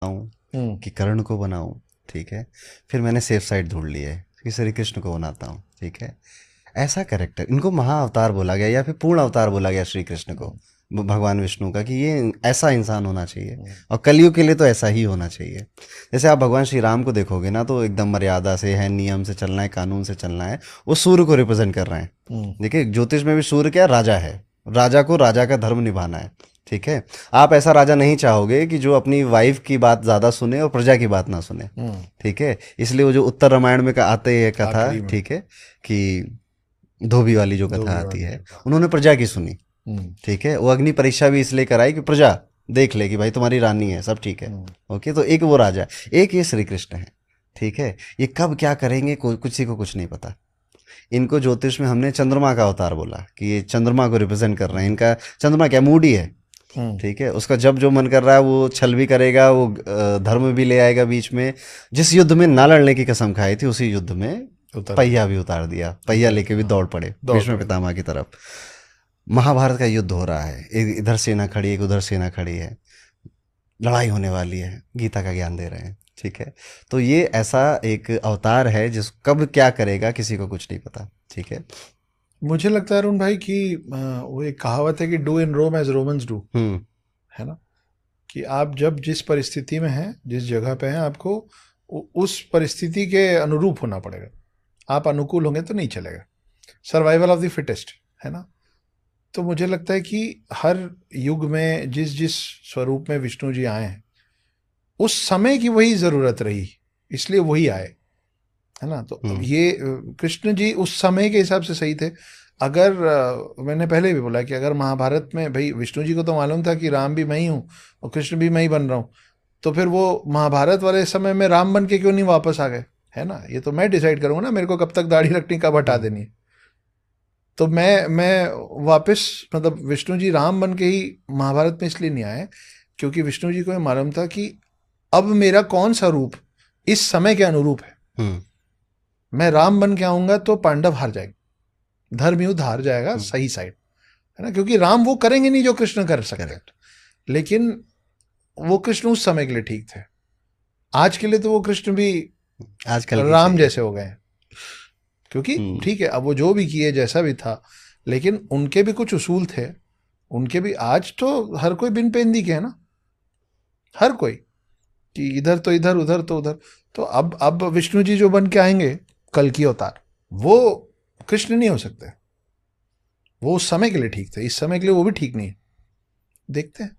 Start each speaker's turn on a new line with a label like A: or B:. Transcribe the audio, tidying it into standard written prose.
A: हम्म।
B: कि कर्ण को बनाऊं, ठीक है, फिर मैंने सेफ साइड ढूंढ ली है कि श्री कृष्ण को बनाता हूँ, ठीक है। ऐसा कैरेक्टर, इनको महाअवतार बोला गया या फिर पूर्ण अवतार बोला गया श्री कृष्ण को,
A: हम्म।
B: भगवान विष्णु का, कि ये ऐसा इंसान होना चाहिए।
A: हम्म।
B: और कलयुग के लिए तो ऐसा ही होना चाहिए। जैसे आप भगवान श्री राम को देखोगे ना, तो एकदम मर्यादा से है, नियम से चलना है, कानून से चलना है। वो सूर्य को रिप्रेजेंट कर रहे हैं।
A: हम्म।
B: देखिए ज्योतिष में भी सूर्य क्या, राजा है। राजा को राजा का धर्म निभाना है, ठीक है। आप ऐसा राजा नहीं चाहोगे कि जो अपनी वाइफ की बात ज़्यादा सुने और प्रजा की बात ना सुने,
A: हम्म।
B: ठीक है। इसलिए वो जो उत्तर रामायण में आते है कथा,
A: आखिरी में
B: ठीक है, कि धोबी वाली जो कथा
A: धोबी
B: आती
A: वाली
B: है,
A: जो था।
B: उन्होंने प्रजा की सुनी,
A: हम्म।
B: ठीक है। वो अग्नि परीक्षा भी इसलिए कराई कि प्रजा देख ले कि भाई तुम्हारी रानी है, सब ठीक है।
A: हम्म।
B: ओके, तो एक वो राजा, एक ये श्री कृष्ण है, ठीक है। ये कब क्या करेंगे किसी को कुछ नहीं पता। इनको ज्योतिष में हमने चंद्रमा का अवतार बोला कि ये चंद्रमा को रिप्रेजेंट कर रहे हैं।
A: हम्म।
B: इनका चंद्रमा क्या, मूड ही है,
A: हम्म।
B: ठीक है। उसका जब जो मन कर रहा है वो छल भी करेगा, वो धर्म भी ले आएगा बीच में। जिस युद्ध में ना लड़ने की कसम खाई थी, उसी युद्ध में
A: उतर
B: पहिया
A: दिया।
B: भी उतार दिया, पहिया
A: उतर
B: लेके
A: दिया,
B: भी
A: हाँ।
B: दौड़ पड़े
A: दौड़
B: भीष्म
A: पड़े।
B: पितामह की तरफ। महाभारत का युद्ध हो रहा है, एक इधर सेना खड़ी है, एक उधर सेना खड़ी है, लड़ाई होने वाली है, गीता का ज्ञान दे रहे हैं, ठीक है। तो ये ऐसा एक अवतार है जिस कब क्या करेगा किसी को कुछ नहीं पता, ठीक है।
A: मुझे लगता है अरुण भाई कि वो एक कहावत है कि do in Rome as Romans do,
B: hmm.
A: है ना। कि आप जब जिस परिस्थिति में हैं, जिस जगह पे हैं, आपको उस परिस्थिति के अनुरूप होना पड़ेगा। आप अनुकूल होंगे तो नहीं चलेगा। सर्वाइवल ऑफ द फिटेस्ट, है ना। तो मुझे लगता है कि हर युग में जिस जिस स्वरूप में विष्णु जी आए हैं, उस समय की वही जरूरत रही, इसलिए वही आए, है ना। तो अब
B: हम्म।
A: ये कृष्ण जी उस समय के हिसाब से सही थे। अगर मैंने पहले भी बोला कि अगर महाभारत में भाई विष्णु जी को तो मालूम था कि राम भी मैं ही हूँ और कृष्ण भी मैं ही बन रहा हूँ, तो फिर वो महाभारत वाले समय में राम बन के क्यों नहीं वापस आ गए, है ना। ये तो मैं डिसाइड करूंगा ना, मेरे को कब तक दाढ़ी रखनी, कब हटा
B: हम्म।
A: देनी है। तो मैं वापस, मतलब विष्णु जी राम बन के ही महाभारत में इसलिए नहीं आए क्योंकि विष्णु जी को ये मालूम था कि अब मेरा कौन सा रूप इस समय के अनुरूप है।
B: हम्म।
A: मैं राम बन के आऊंगा तो पांडव हार जाएंगे, धर्म युद्ध हार जाएगा
B: हम्म।
A: सही साइड, है ना। क्योंकि राम वो करेंगे नहीं जो कृष्ण कर सकते हैं।
B: करेक्ट।
A: लेकिन वो कृष्ण उस समय के लिए ठीक थे। आज के लिए तो वो कृष्ण भी
B: आजकल की
A: राम
B: चाहिए।
A: जैसे हो गए हैं। क्योंकि
B: हम्म।
A: ठीक है, अब वो जो भी किए जैसा भी था, लेकिन उनके भी कुछ उसूल थे। उनके भी, आज तो हर कोई बिन पेंदी के है ना, हर कोई, कि इधर तो इधर, उधर तो उधर। तो अब विष्णु जी जो बन के आएंगे, कल की अवतार, वो कृष्ण नहीं हो सकते। वो उस समय के लिए ठीक थे, इस समय के लिए वो भी ठीक नहीं है। देखते हैं।